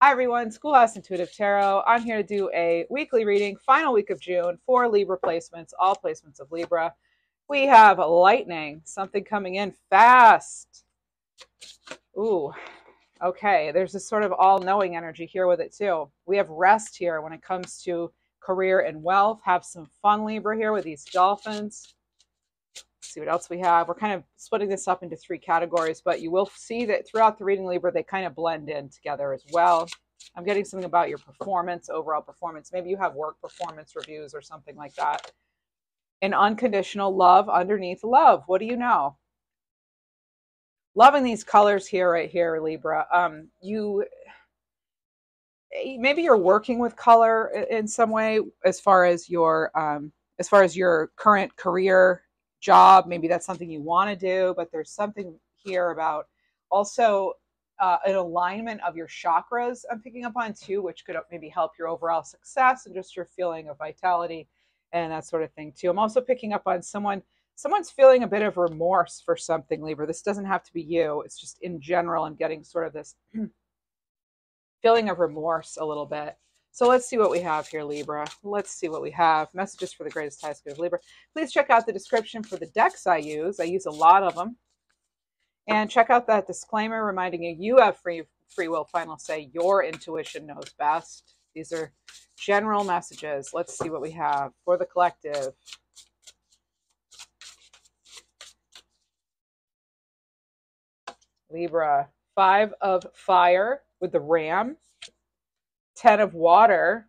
Hi everyone, Schoolhouse Intuitive Tarot. I'm here to do a weekly reading, final week of June, for Libra placements, all placements of Libra. We have lightning, something coming in fast. Ooh, okay. There's this sort of all-knowing energy here with it too. We have rest here when it comes to career and wealth. Have some fun, Libra, here with these dolphins. Let's see what else we have. We're kind of splitting this up into three categories, but you will see that throughout the reading, Libra, they kind of blend in together as well. I'm getting something about your performance, overall performance. Maybe you have work performance reviews or something like that. An unconditional love underneath love. What do you know? Loving these colors here, right here, Libra. Maybe you're working with color in some way as far as your current career job. Maybe that's something you want to do, but there's something here about also an alignment of your chakras I'm picking up on too, which could maybe help your overall success and just your feeling of vitality and that sort of thing too. I'm also picking up on someone's feeling a bit of remorse for something, Libra. This doesn't have to be you. It's just in general. I'm getting sort of this feeling of remorse a little bit. So let's see what we have here, Libra. Let's see what we have. Messages for the greatest highest good of Libra. Please check out the description for the decks I use. I use a lot of them. And check out that disclaimer reminding you have free will, final say. Your intuition knows best. These are general messages. Let's see what we have for the collective. Libra, 5 of fire with the ram, 10 of water.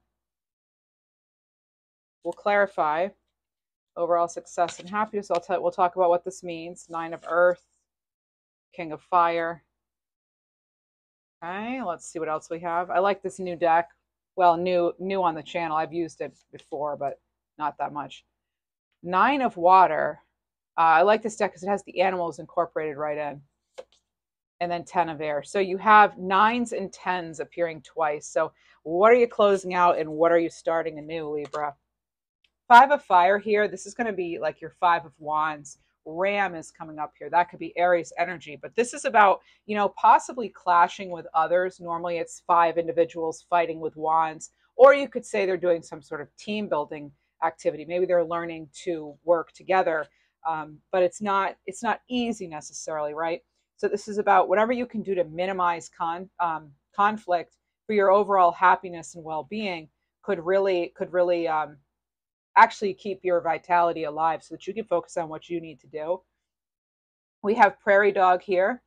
We'll clarify overall success and happiness. We'll talk about what this means. 9 of earth, king of fire. Okay, let's see what else we have. I like this new deck. Well, new on the channel. I've used it before, but not that much. 9 of water. I like this deck because it has the animals incorporated right in. And then 10 of air. So you have 9s and 10s appearing twice. So what are you closing out and what are you starting anew, Libra? 5 of fire here. This is going to be like your 5 of wands. Ram is coming up here. That could be Aries energy. But this is about, possibly clashing with others. Normally it's 5 individuals fighting with wands. Or you could say they're doing some sort of team building activity. Maybe they're learning to work together. But it's not easy necessarily, right? So this is about whatever you can do to minimize conflict for your overall happiness and well-being could really actually keep your vitality alive so that you can focus on what you need to do. We have prairie dog here.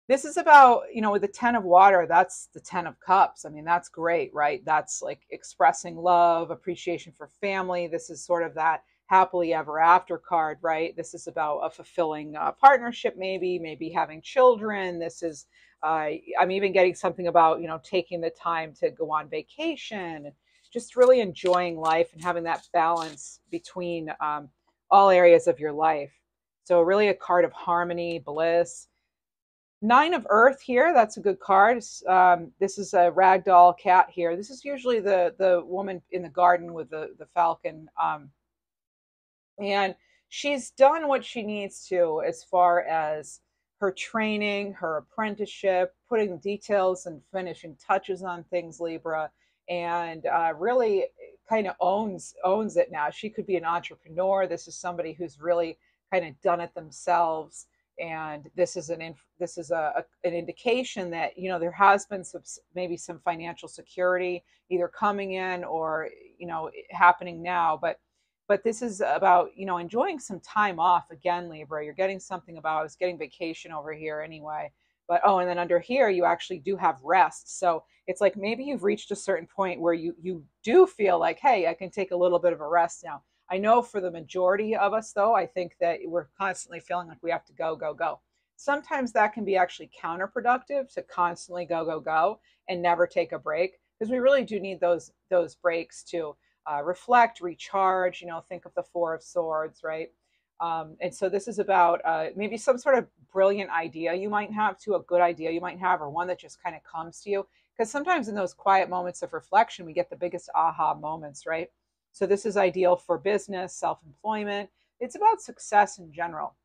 This is about, with the 10 of water, that's the 10 of cups. I mean, that's great, right? That's like expressing love, appreciation for family. This is sort of that happily ever after card, right? This is about a fulfilling partnership, maybe having children. This is, I'm even getting something about, taking the time to go on vacation, just really enjoying life and having that balance between all areas of your life. So really a card of harmony, bliss. 9 of earth here. That's a good card. This is a ragdoll cat here. This is usually the woman in the garden with the falcon. And she's done what she needs to as far as her training, her apprenticeship, putting details and finishing touches on things, Libra, and really kind of owns it now. She could be an entrepreneur. This is somebody who's really kind of done it themselves. And this is an indication that there has been maybe some financial security either coming in or happening now, but this is about, enjoying some time off again, Libra. You're getting something about, I was getting vacation over here anyway. But, and then under here, you actually do have rest. So it's like maybe you've reached a certain point where you do feel like, hey, I can take a little bit of a rest now. I know for the majority of us, though, I think that we're constantly feeling like we have to go, go, go. Sometimes that can be actually counterproductive to constantly go, go, go and never take a break, because we really do need those breaks to reflect, recharge, think of the 4 of swords, right? And so this is about maybe some sort of brilliant idea you might have, a good idea you might have, or one that just kind of comes to you. Because sometimes in those quiet moments of reflection, we get the biggest aha moments, right? So this is ideal for business, self-employment. It's about success in general.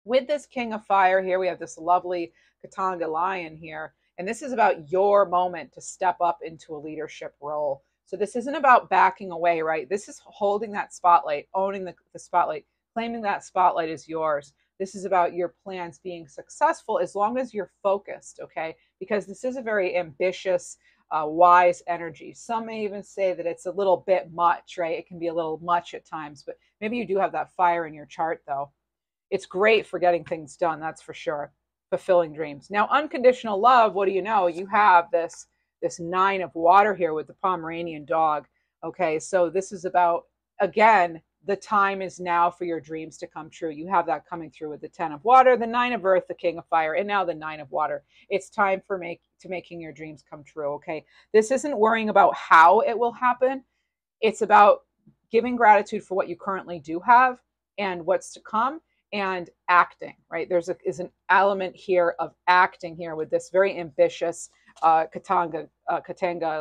With this king of fire here, we have this lovely Katanga lion here. And this is about your moment to step up into a leadership role. So this isn't about backing away, right? This is holding that spotlight, owning the spotlight, claiming that spotlight is yours. This is about your plans being successful as long as you're focused, okay? Because this is a very ambitious, wise energy. Some may even say that it's a little bit much, right? It can be a little much at times, but maybe you do have that fire in your chart, though. It's great for getting things done, that's for sure. Fulfilling dreams. Now, unconditional love, what do you know? You have this nine of water here with the Pomeranian dog. Okay, so this is about, again, the time is now for your dreams to come true. You have that coming through with the 10 of water, the 9 of earth, the king of fire, and now the 9 of water. It's time for making your dreams come true, okay? This isn't worrying about how it will happen. It's about giving gratitude for what you currently do have and what's to come, and acting, right? There's an element here of acting here with this very ambitious Katanga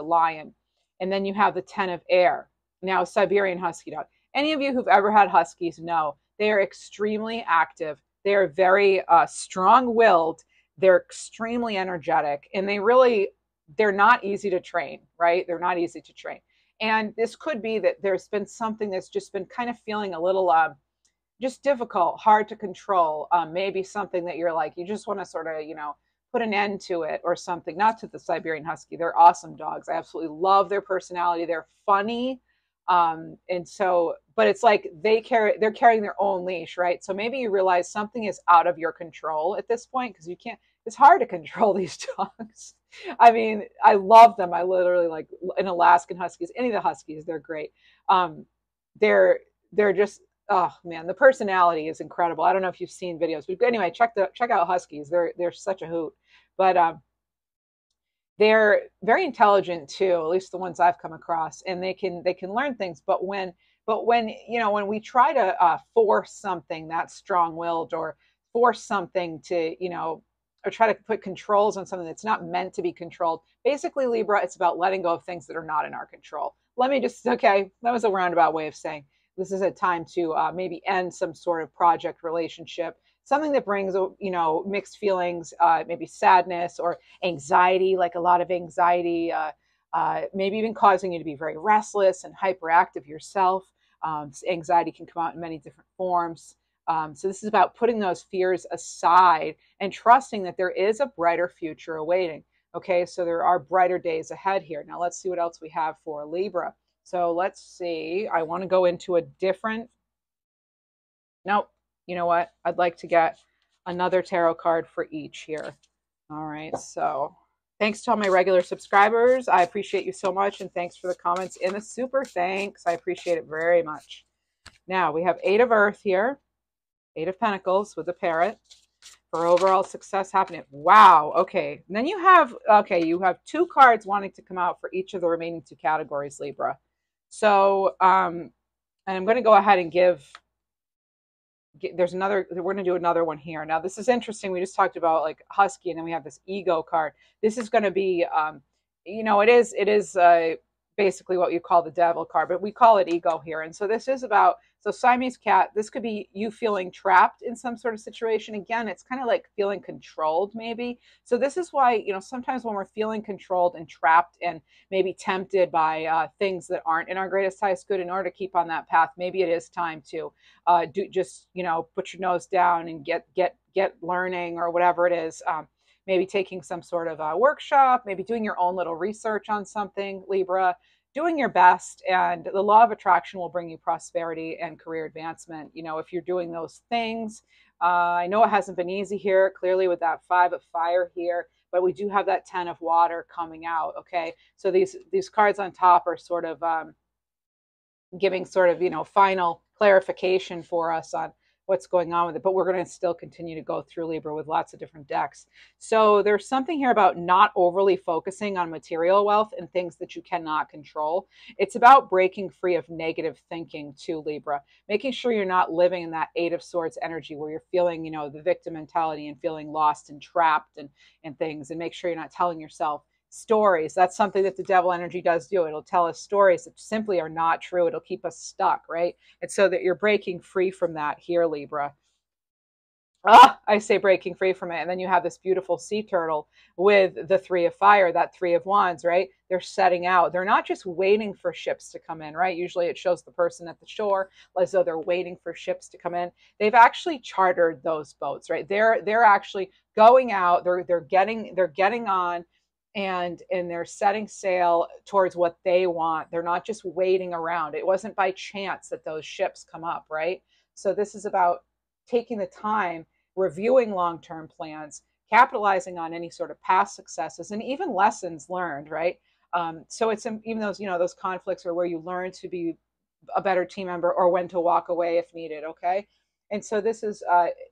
lion. And then you have the 10 of air. Now, Siberian husky dog. Any of you who've ever had huskies know they are extremely active. They are very strong-willed. They're extremely energetic, and they're not easy to train, right? They're not easy to train. And this could be that there's been something that's just been kind of feeling a little just difficult, hard to control. Maybe something that you're like, you just want to sort of, put an end to it or something. Not to the Siberian Husky. They're awesome dogs. I absolutely love their personality. They're funny. And so, but it's like they're carrying their own leash, right? So maybe you realize something is out of your control at this point, because it's hard to control these dogs. I mean, I love them. I literally like an Alaskan Huskies, any of the Huskies, they're great. They're just, oh man, the personality is incredible. I don't know if you've seen videos, but anyway, check out Huskies. They're such a hoot. But they're very intelligent too, at least the ones I've come across, and they can learn things. But when we try to force something that's strong-willed, or force something to, or try to put controls on something that's not meant to be controlled, basically, Libra, it's about letting go of things that are not in our control. Okay, that was a roundabout way of saying this is a time to maybe end some sort of project, relationship, something that brings, mixed feelings, maybe sadness or anxiety, like a lot of anxiety, maybe even causing you to be very restless and hyperactive yourself. Anxiety can come out in many different forms. So this is about putting those fears aside and trusting that there is a brighter future awaiting. Okay, so there are brighter days ahead here. Now let's see what else we have for Libra. So let's see. I want to go into a different. Nope. You know what? I'd like to get another tarot card for each here. All right. So thanks to all my regular subscribers. I appreciate you so much. And thanks for the comments and the super thanks. I appreciate it very much. Now we have 8 of Earth here. 8 of Pentacles with the parrot for overall success happening. Wow. Okay. And then you have 2 cards wanting to come out for each of the remaining 2 categories, Libra. So, and I'm going to go ahead and we're going to do another one here. Now, this is interesting. We just talked about like Husky, and then we have this ego card. This is going to be, it is basically what you call the devil card, but we call it ego here. And so this is about, so Siamese cat, this could be you feeling trapped in some sort of situation. Again, it's kind of like feeling controlled maybe. So this is why, sometimes when we're feeling controlled and trapped and maybe tempted by things that aren't in our greatest highest good, in order to keep on that path, maybe it is time to put your nose down and get learning, or whatever it is. Maybe taking some sort of workshop, maybe doing your own little research on something, Libra, doing your best, and the law of attraction will bring you prosperity and career advancement. If you're doing those things, I know it hasn't been easy here, clearly with that 5 of fire here, but we do have that 10 of water coming out. Okay. So these cards on top are sort of giving sort of, final clarification for us on what's going on with it, but we're going to still continue to go through Libra with lots of different decks. So there's something here about not overly focusing on material wealth and things that you cannot control. It's about breaking free of negative thinking too, Libra, making sure you're not living in that 8 of Swords energy where you're feeling, the victim mentality and feeling lost and trapped and things, and make sure you're not telling yourself stories. That's something that the devil energy does do. It'll tell us stories that simply are not true. It'll keep us stuck, right? And so that you're breaking free from that here, Libra. I say breaking free from it. And then you have this beautiful sea turtle with the three of fire, that three of wands, right? They're setting out. They're not just waiting for ships to come in, right? Usually it shows the person at the shore as though they're waiting for ships to come in. They've actually chartered those boats, right? They're actually going out. They're getting on and they're setting sail towards what they want. They're not just waiting around. It wasn't by chance that those ships come up, right? So this is about taking the time, reviewing long-term plans, capitalizing on any sort of past successes and even lessons learned, right? So it's even those conflicts are where you learn to be a better team member or when to walk away if needed. Okay. And so this is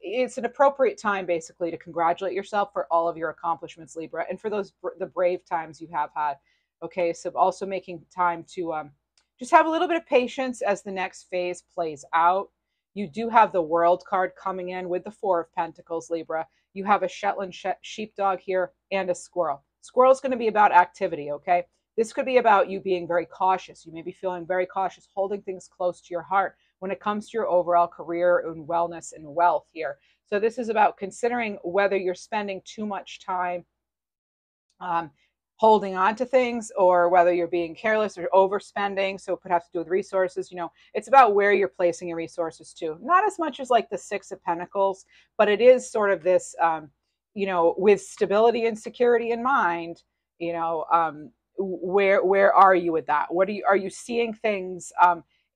it's an appropriate time basically to congratulate yourself for all of your accomplishments, Libra, and for the brave times you have had. Okay. So also making time to just have a little bit of patience as the next phase plays out. You do have the World card coming in with the Four of Pentacles, Libra. You have a Shetland sheepdog here and a squirrel. Squirrel is going to be about activity, okay? This could be about you being very cautious. You may be feeling very cautious, holding things close to your heart when it comes to your overall career and wellness and wealth here. So this is about considering whether you're spending too much time holding on to things or whether you're being careless or overspending. So it could have to do with resources. It's about where you're placing your resources too. Not as much as like the Six of Pentacles, but it is sort of this, with stability and security in mind, where are you with that? Are you seeing things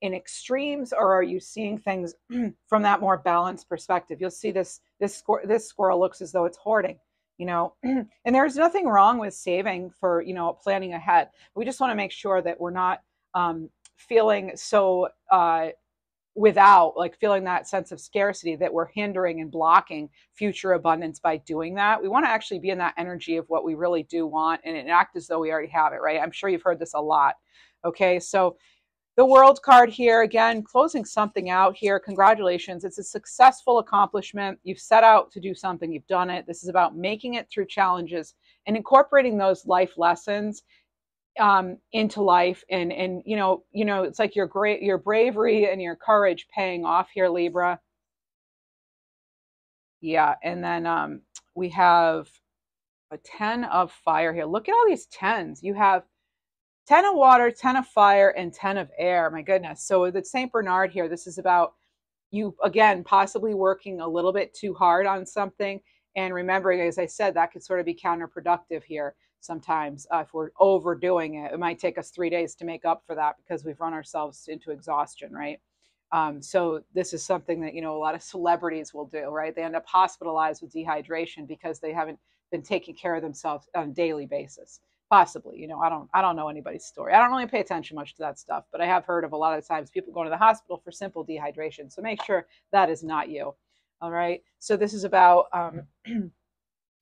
in extremes, or are you seeing things from that more balanced perspective? You'll see this squirrel looks as though it's hoarding. And there's nothing wrong with saving for, planning ahead. We just want to make sure that we're not feeling so feeling that sense of scarcity that we're hindering and blocking future abundance by doing that. We want to actually be in that energy of what we really do want and act as though we already have it, right? I'm sure you've heard this a lot. Okay, so the World card here, again, closing something out here. Congratulations. It's a successful accomplishment. You've set out to do something. You've done it. This is about making it through challenges and incorporating those life lessons into life. And it's like your bravery and your courage paying off here, Libra. Yeah. And then we have a 10 of fire here. Look at all these 10s. You have 10 of water, 10 of fire, and 10 of air. My goodness. So with the St. Bernard here, this is about you, again, possibly working a little bit too hard on something. And remembering, as I said, that could sort of be counterproductive here sometimes. If we're overdoing it, it might take us 3 days to make up for that because we've run ourselves into exhaustion, right? So this is something that, a lot of celebrities will do, right? They end up hospitalized with dehydration because they haven't been taking care of themselves on a daily basis. Possibly, I don't know anybody's story. I don't really pay attention much to that stuff, but I have heard of a lot of times people going to the hospital for simple dehydration. So make sure that is not you. All right. So this is about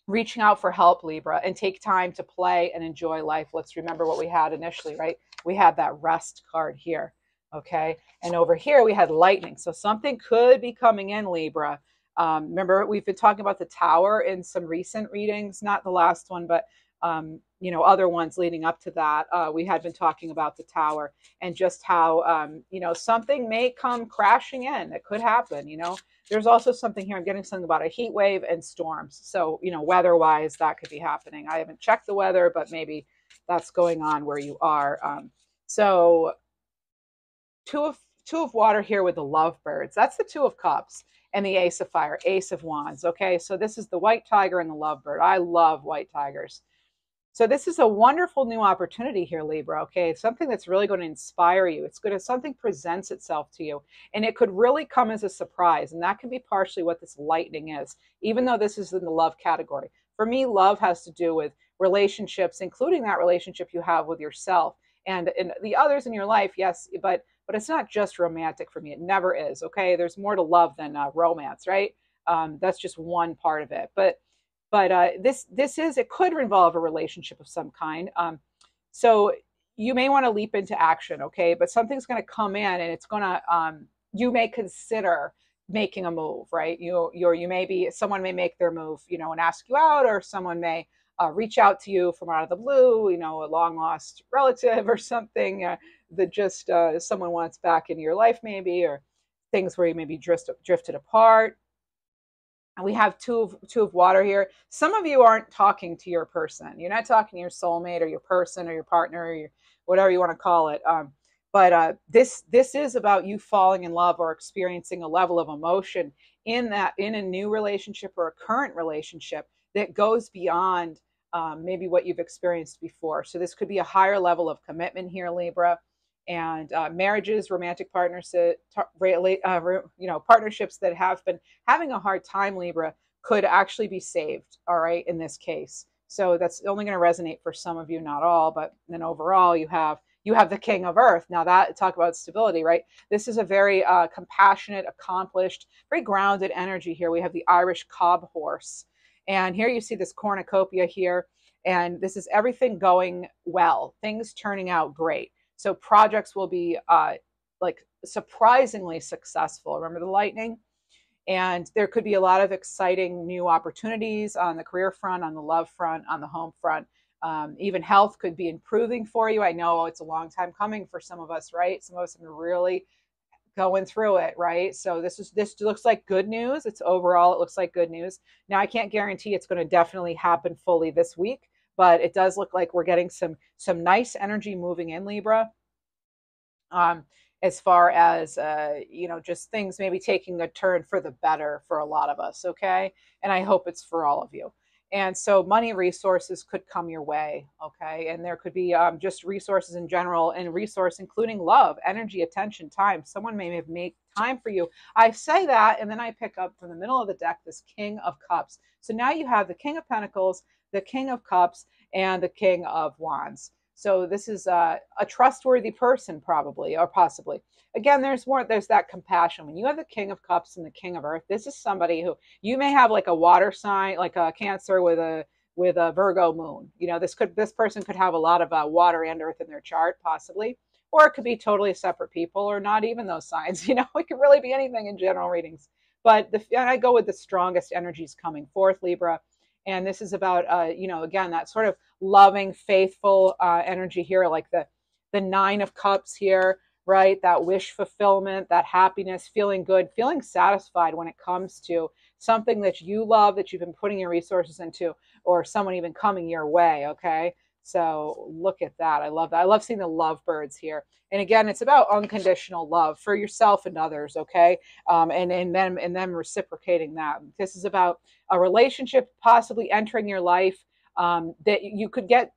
reaching out for help, Libra, and take time to play and enjoy life. Let's remember what we had initially, right? We had that rest card here. Okay. And over here we had lightning. So something could be coming in, Libra. Remember, we've been talking about the Tower in some recent readings, not the last one, but other ones leading up to that. We had been talking about the Tower and just how, something may come crashing in. It could happen. There's also something here. I'm getting something about a heat wave and storms. So, weather-wise, that could be happening. I haven't checked the weather, but maybe that's going on where you are. So two of water here with the lovebirds. That's the Two of Cups and the Ace of Fire, Ace of Wands. Okay, so this is the white tiger and the lovebird. I love white tigers. So this is a wonderful new opportunity here, Libra, okay? Something that's really going to inspire you. It's going to, something presents itself to you, and it could really come as a surprise, and that can be partially what this lightning is, even though this is in the love category. For me, love has to do with relationships, including that relationship you have with yourself and the others in your life, yes, but it's not just romantic for me. It never is, okay? There's more to love than romance, right? That's just one part of it. But it could involve a relationship of some kind. So you may want to leap into action, okay? But something's going to come in, and it's going to, you may consider making a move, right? Someone may make their move, and ask you out, or someone may reach out to you from out of the blue, a long lost relative or something that just someone wants back into your life, maybe, or things where you maybe drifted apart. And we have two of water here. Some of you aren't talking to your person. You're not talking to your soulmate or your person or your partner or your, whatever you want to call it. But this is about you falling in love or experiencing a level of emotion in a new relationship or a current relationship that goes beyond maybe what you've experienced before. So this could be a higher level of commitment here, Libra. And marriages, romantic partnerships, partnerships that have been having a hard time, Libra, could actually be saved. All right, in this case. So that's only going to resonate for some of you, not all. But then overall, you have the King of Earth. Now that, talk about stability, right? This is a very compassionate, accomplished, very grounded energy here. We have the Irish cob horse. And here you see this cornucopia here. And this is everything going well, things turning out great. So projects will be like surprisingly successful. Remember the lightning? And there could be a lot of exciting new opportunities on the career front, on the love front, on the home front. Even health could be improving for you. I know it's a long time coming for some of us, right? Some of us have been really going through it, right? So this looks like good news. It's overall, it looks like good news. Now I can't guarantee it's going to definitely happen fully this week, but it does look like we're getting some nice energy moving in, Libra. As far as just things maybe taking a turn for the better for a lot of us, okay? And I hope it's for all of you. And so money resources could come your way, okay? And there could be just resources in general, and resource including love, energy, attention, time. Someone may have made time for you. I say that, and then I pick up from the middle of the deck this King of Cups. So now you have the King of Pentacles, the King of Cups, and the King of Wands. So this is a trustworthy person, probably, or possibly. Again, there's that compassion. When you have the King of Cups and the King of Earth, this is somebody who you may have like a water sign, like a Cancer with a Virgo moon. This person could have a lot of water and earth in their chart, possibly. Or it could be totally separate people, or not even those signs. It could really be anything in general readings. But I go with the strongest energies coming forth, Libra. And this is about, again, that sort of loving, faithful energy here, like the Nine of Cups here, right? That wish fulfillment, that happiness, feeling good, feeling satisfied when it comes to something that you love, that you've been putting your resources into, or someone even coming your way, okay? So look at that. I love that. I love seeing the lovebirds here. And again, it's about unconditional love for yourself and others, okay? And them reciprocating that. This is about a relationship possibly entering your life that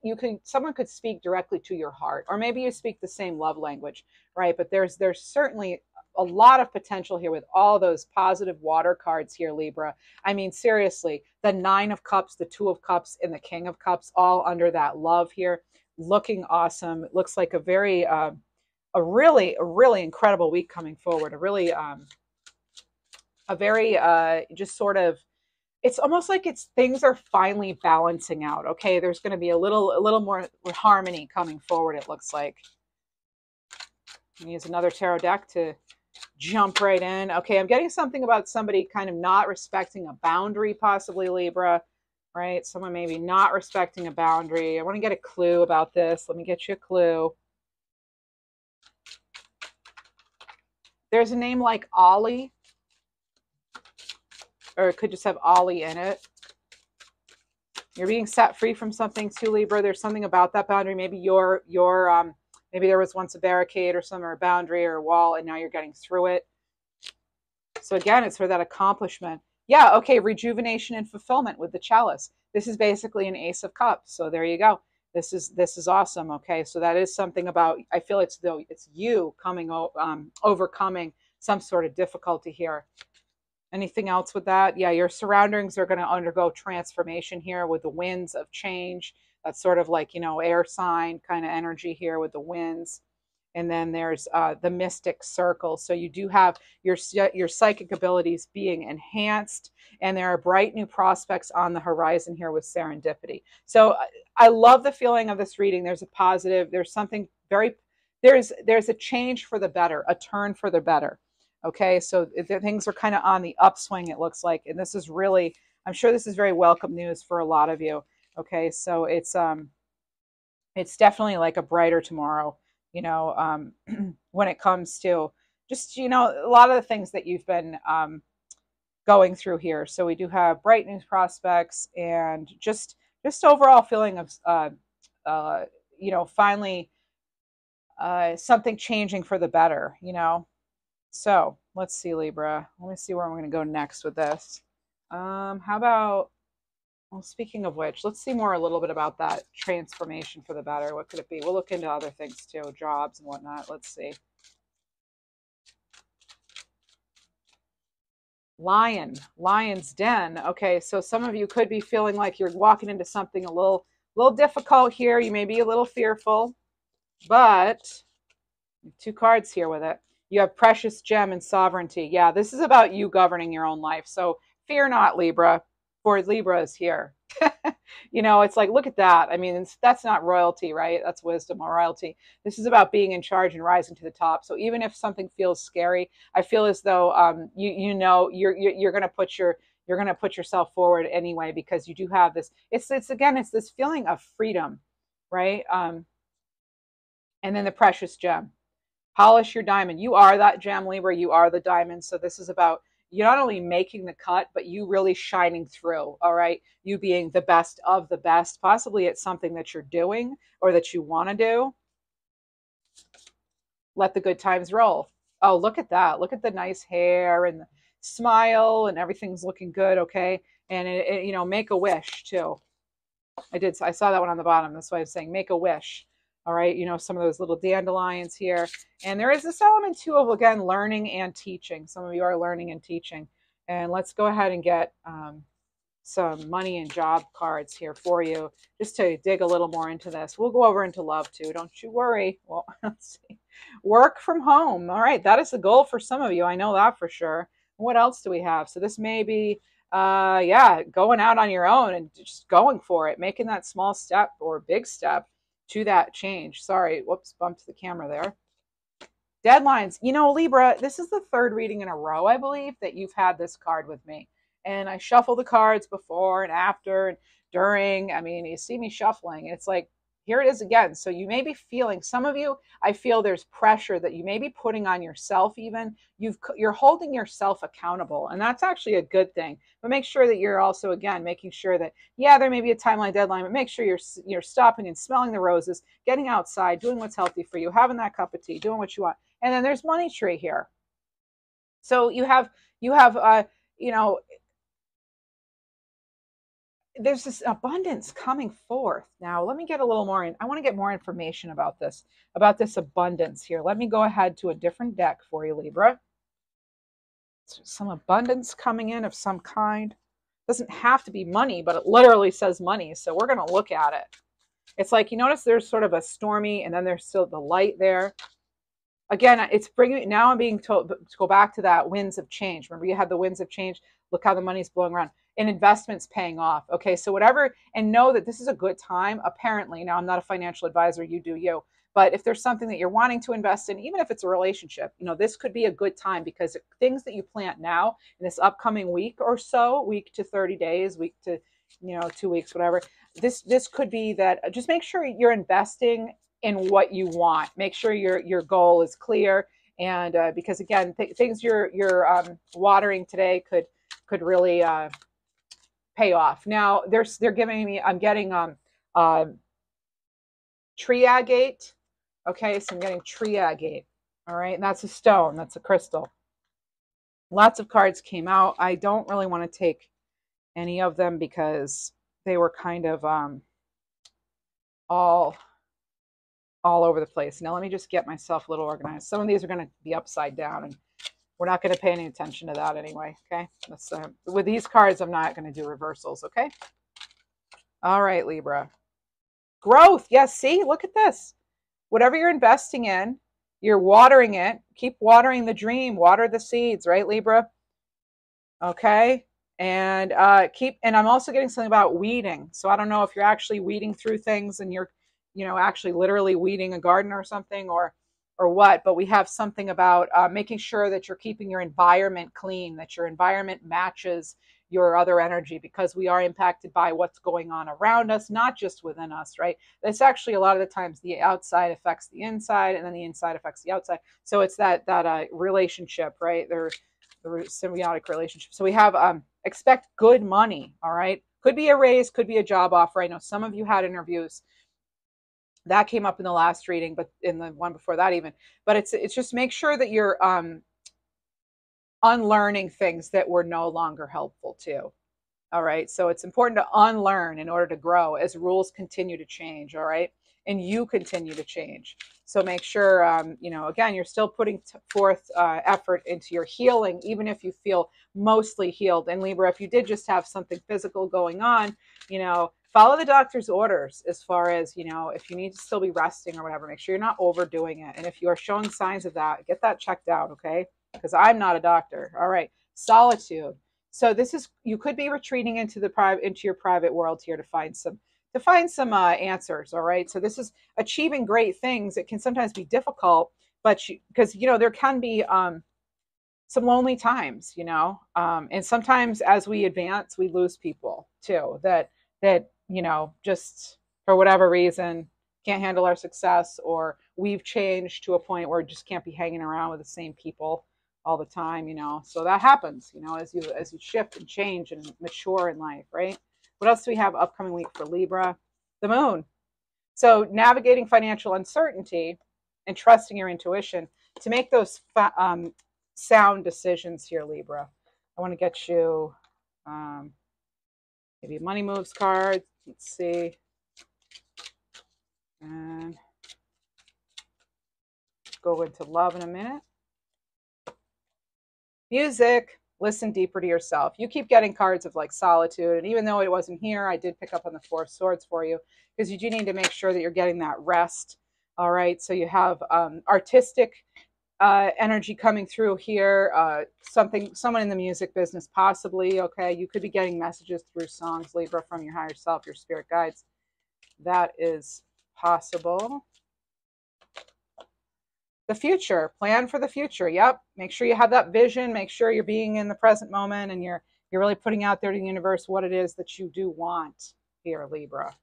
someone could speak directly to your heart, or maybe you speak the same love language, right? But there's certainly a lot of potential here with all those positive water cards here, Libra. I mean, seriously, the Nine of Cups, the Two of Cups, and the King of Cups, all under that love here, looking awesome. It looks like a really incredible week coming forward. Just sort of, it's almost like things are finally balancing out. Okay, there's going to be a little more harmony coming forward, it looks like. I'm going to use another tarot deck to jump right in. Okay, I'm getting something about somebody kind of not respecting a boundary, possibly, Libra, right? Someone maybe not respecting a boundary. I want to get a clue about this. Let me get you a clue. There's a name like Ollie, or it could just have Ollie in it. You're being set free from something too, Libra. There's something about that boundary. Maybe maybe there was once a barricade or a boundary or a wall, and now you're getting through it. So again, it's for that accomplishment. Yeah, okay, rejuvenation and fulfillment with the chalice. This is basically an Ace of Cups. So there you go. This is awesome. Okay, so that is something about, I feel it's you overcoming some sort of difficulty here. Anything else with that? Yeah, your surroundings are going to undergo transformation here with the winds of change. That's sort of like, air sign kind of energy here with the winds. And then there's the mystic circle. So you do have your psychic abilities being enhanced, and there are bright new prospects on the horizon here with serendipity. So I love the feeling of this reading. There's a positive, there's something there's a change for the better, a turn for the better. Okay, so things are kind of on the upswing, it looks like. And this is really, I'm sure this is very welcome news for a lot of you. Okay, so it's definitely like a brighter tomorrow, when it comes to just, a lot of the things that you've been going through here. So we do have bright new prospects and just overall feeling of, you know, finally something changing for the better, you know. So let's see, Libra. Let me see where I'm going to go next with this. How about, well, speaking of which, let's see more a little bit about that transformation for the better. What could it be? We'll look into other things too, jobs and whatnot. Let's see. Lion's den. Okay, so some of you could be feeling like you're walking into something a little difficult here. You may be a little fearful, but two cards here with it. You have precious gem and sovereignty. Yeah, this is about you governing your own life. So fear not, Libra, for Libra is here. You know, it's like, look at that. I mean, that's not royalty, right? That's wisdom or royalty. This is about being in charge and rising to the top. So even if something feels scary, I feel as though you know you're going to put yourself forward anyway, because you do have this. It's again, it's this feeling of freedom, right? And then the precious gem. Polish your diamond. You are that gem, Libra. You are the diamond. So this is about you not only making the cut, but you really shining through, all right? You being the best of the best. Possibly it's something that you're doing or that you want to do. Let the good times roll. Oh, look at that. Look at the nice hair and the smile and everything's looking good, okay? And, you know, make a wish too. I saw that one on the bottom. That's why I was saying make a wish. All right, you know, some of those little dandelions here. And there is this element too of, again, learning and teaching. Some of you are learning and teaching. And let's go ahead and get some money and job cards here for you, just to dig a little more into this. We'll go over into love too. Don't you worry. Well, let's see. Work from home. All right, that is the goal for some of you. I know that for sure. What else do we have? So this may be, yeah, going out on your own and just going for it, making that small step or big step to that change. Sorry, whoops, bumped the camera there. Deadlines. You know, Libra, this is the third reading in a row, I believe, that you've had this card with me. And I shuffle the cards before and after and during. I mean, you see me shuffling. It's like, here it is again. So you may be feeling, some of you, I feel there's pressure that you may be putting on yourself even. You're holding yourself accountable, and that's actually a good thing. But make sure that you're also, again, making sure that, yeah, there may be a timeline deadline, but make sure you're stopping and smelling the roses, getting outside, doing what's healthy for you, having that cup of tea, doing what you want. And then there's money tree here. So you have, you know, there's this abundance coming forth. Now, let me get a little more in. I want to get more information about this abundance here. Let me go ahead to a different deck for you, Libra. Some abundance coming in of some kind. Doesn't have to be money, but it literally says money. So we're going to look at it. It's like, you notice there's sort of a stormy, and then there's still the light there. Again, it's bringing, now I'm being told to go back to that winds of change. Remember, you had the winds of change. Look how the money's blowing around. And investments paying off. Okay, so whatever, and know that this is a good time, apparently. Now, I'm not a financial advisor, you do you. But if there's something that you're wanting to invest in, even if it's a relationship, you know, this could be a good time, because things that you plant now in this upcoming week or so, week to 30 days, week to, you know, 2 weeks, whatever, this could be that. Just make sure you're investing in what you want. Make sure your goal is clear. And because again, things you're watering today could really pay off. Now they're giving me, I'm getting tree agate. Okay, so I'm getting tree agate. All right, and that's a stone, that's a crystal. Lots of cards came out. I don't really want to take any of them because they were kind of all over the place. Now let me just get myself a little organized. Some of these are going to be upside down, and we're not going to pay any attention to that anyway, okay? With these cards, I'm not going to do reversals, okay? All right, Libra. Growth. Yes, see? Look at this. Whatever you're investing in, you're watering it. Keep watering the dream. Water the seeds, right, Libra? Okay? And and I'm also getting something about weeding. So I don't know if you're actually weeding through things and you're, you know, actually literally weeding a garden or something, or what, but we have something about making sure that you're keeping your environment clean, that your environment matches your other energy, because we are impacted by what's going on around us, not just within us, right? That's actually a lot of the times the outside affects the inside, and then the inside affects the outside. So it's that relationship, right? the symbiotic relationship. So we have expect good money, all right? Could be a raise, could be a job offer. I know some of you had interviews. That came up in the last reading, but in the one before that even. But it's just make sure that you're unlearning things that were no longer helpful to you. All right. So it's important to unlearn in order to grow as rules continue to change. All right. And you continue to change. So make sure, again, you're still putting forth effort into your healing, even if you feel mostly healed. And Libra, if you did just have something physical going on, follow the doctor's orders as far as, if you need to still be resting or whatever, make sure you're not overdoing it. And if you are showing signs of that, get that checked out. Okay. Because I'm not a doctor. All right. Solitude. So you could be retreating into your private world here to find some answers. All right. So this is achieving great things. It can sometimes be difficult, but because there can be some lonely times, and sometimes as we advance, we lose people too that just for whatever reason can't handle our success, or we've changed to a point where we just can't be hanging around with the same people all the time, so that happens, as you shift and change and mature in life, right? What else do we have upcoming week for Libra? The moon. So navigating financial uncertainty and trusting your intuition to make those sound decisions here, Libra. I want to get you maybe a money moves card. Let's see. And go into love in a minute. Music, listen deeper to yourself. You keep getting cards of like solitude. And even though it wasn't here, I did pick up on the Four of Swords for you because you do need to make sure that you're getting that rest. All right. So you have artistic energy coming through here. Someone in the music business, possibly. Okay. You could be getting messages through songs, Libra, from your higher self, your spirit guides. That is possible. The future, plan for the future. Yep. Make sure you have that vision. Make sure you're being in the present moment and you're really putting out there to the universe what it is that you do want here, Libra.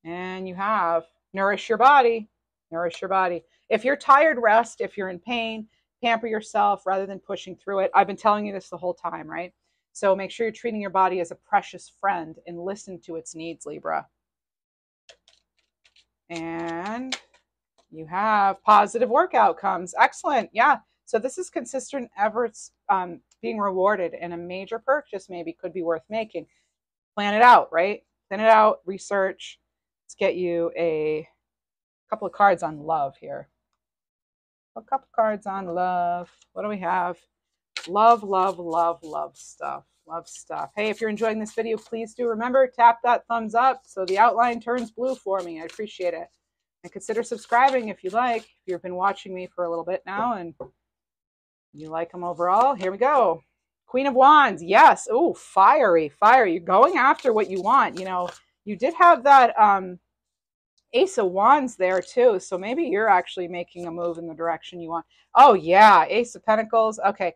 And you have nourish your body. Nourish your body. If you're tired, rest. If you're in pain, pamper yourself rather than pushing through it. I've been telling you this the whole time, right? So make sure you're treating your body as a precious friend and listen to its needs, Libra. And you have positive work outcomes. Excellent. Yeah. So this is consistent efforts being rewarded, and a major purchase maybe could be worth making. Plan it out, right? Plan it out, research. Let's get you a couple of cards on love here. A couple cards on love. What do we have? Love, love, love, love stuff. Love stuff. Hey, if you're enjoying this video, please do remember, tap that thumbs up so the outline turns blue for me. I appreciate it. And consider subscribing if you like. If you've been watching me for a little bit now and you like them overall. Here we go. Queen of Wands. Yes. Oh, fiery, fiery. You're going after what you want. You did have that Ace of Wands there too. So maybe you're actually making a move in the direction you want. Oh, yeah. Ace of Pentacles. Okay.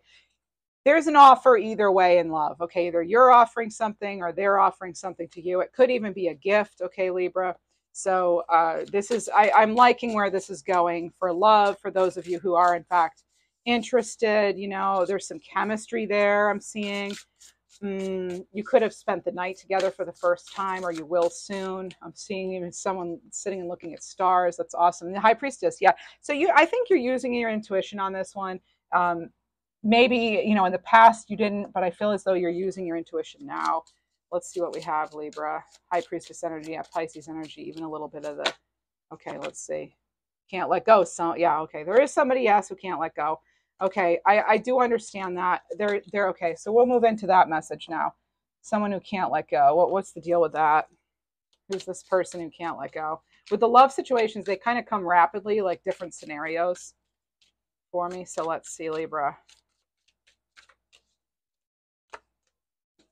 There's an offer either way in love. Okay. Either you're offering something or they're offering something to you. It could even be a gift. Okay, Libra. So I'm liking where this is going for love, for those of you who are in fact interested. There's some chemistry there I'm seeing. You could have spent the night together for the first time, or you will soon. I'm seeing even someone sitting and looking at stars. That's awesome. The High Priestess. Yeah. So I think you're using your intuition on this one. Maybe, in the past you didn't, but I feel as though you're using your intuition now. Let's see what we have, Libra. High Priestess energy, yeah, Pisces energy, even a little bit of the, okay, let's see. Can't let go. So, yeah, okay. There is somebody, yes, who can't let go. Okay, I do understand that. They're okay. So we'll move into that message now. Someone who can't let go. What's the deal with that? Who's this person who can't let go? With the love situations, they kind of come rapidly, like different scenarios for me. So let's see, Libra.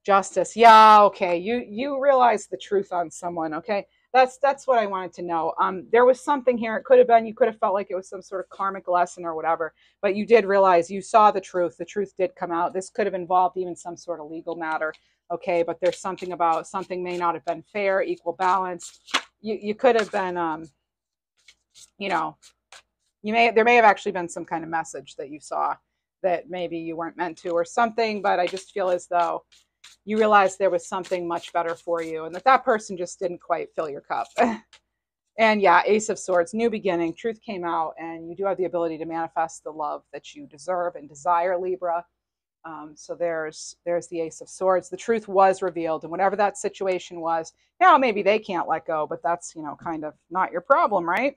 Justice. Yeah, okay. You realize the truth on someone, okay? That's what I wanted to know. There was something here. It could have been, you could have felt like it was some sort of karmic lesson or whatever, but you did realize, you saw the truth. The truth did come out. This could have involved even some sort of legal matter, okay? But there's something about something may not have been fair, equal balance. You could have been, there may have actually been some kind of message that you saw. that maybe you weren't meant to or something, but I just feel as though you realized there was something much better for you and that that person just didn't quite fill your cup. And yeah, Ace of Swords, new beginning, truth came out, and you do have the ability to manifest the love that you deserve and desire, Libra. So there's the Ace of Swords. The truth was revealed, and whatever that situation was, now maybe they can't let go, but that's, kind of not your problem, right?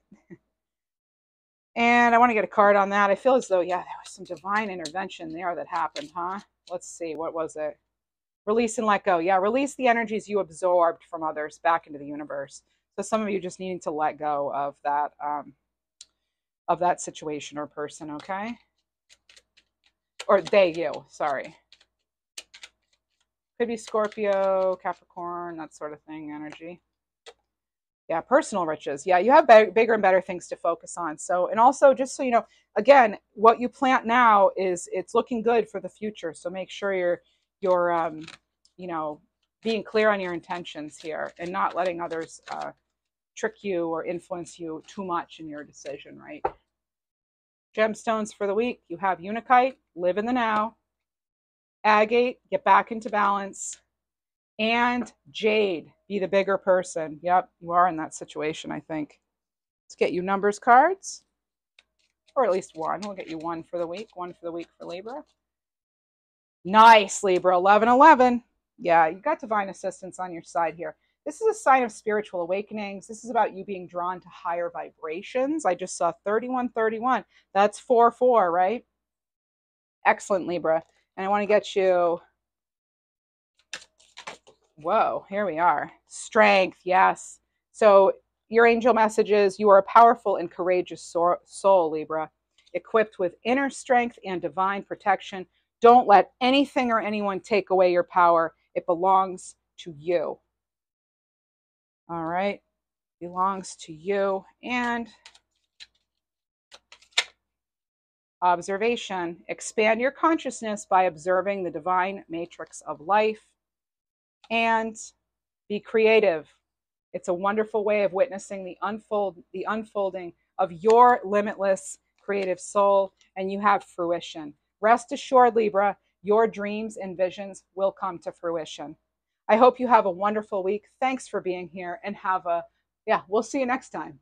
And I want to get a card on that. I feel as though, yeah, there was some divine intervention there that happened, huh? Let's see, what was it? Release and let go. Yeah, release the energies you absorbed from others back into the universe. So some of you just needing to let go of that situation or person, okay? Or you, sorry. Could be Scorpio, Capricorn, that sort of thing, energy. Yeah, personal riches. Yeah, you have bigger and better things to focus on. So, and also just so you know, again, what you plant now it's looking good for the future. So make sure you're being clear on your intentions here and not letting others trick you or influence you too much in your decision, right? Gemstones for the week. You have Unakite, live in the now. Agate, get back into balance. And Jade, be the bigger person. Yep, you are in that situation, I think. Let's get you numbers cards. Or at least one. We'll get you one for the week. One for the week for Libra. Nice, Libra. 1111. Yeah, you got divine assistance on your side here. This is a sign of spiritual awakenings. This is about you being drawn to higher vibrations. I just saw 3131. That's 44, right? Excellent, Libra. And I want to get you... Whoa, here we are. Strength, yes. So your angel messages, you are a powerful and courageous soul, Libra, equipped with inner strength and divine protection. Don't let anything or anyone take away your power. It belongs to you. All right, belongs to you. And observation, expand your consciousness by observing the divine matrix of life. And be creative. It's a wonderful way of witnessing the unfolding of your limitless creative soul, and you have fruition. Rest assured, Libra, your dreams and visions will come to fruition. I hope you have a wonderful week. Thanks for being here, and we'll see you next time.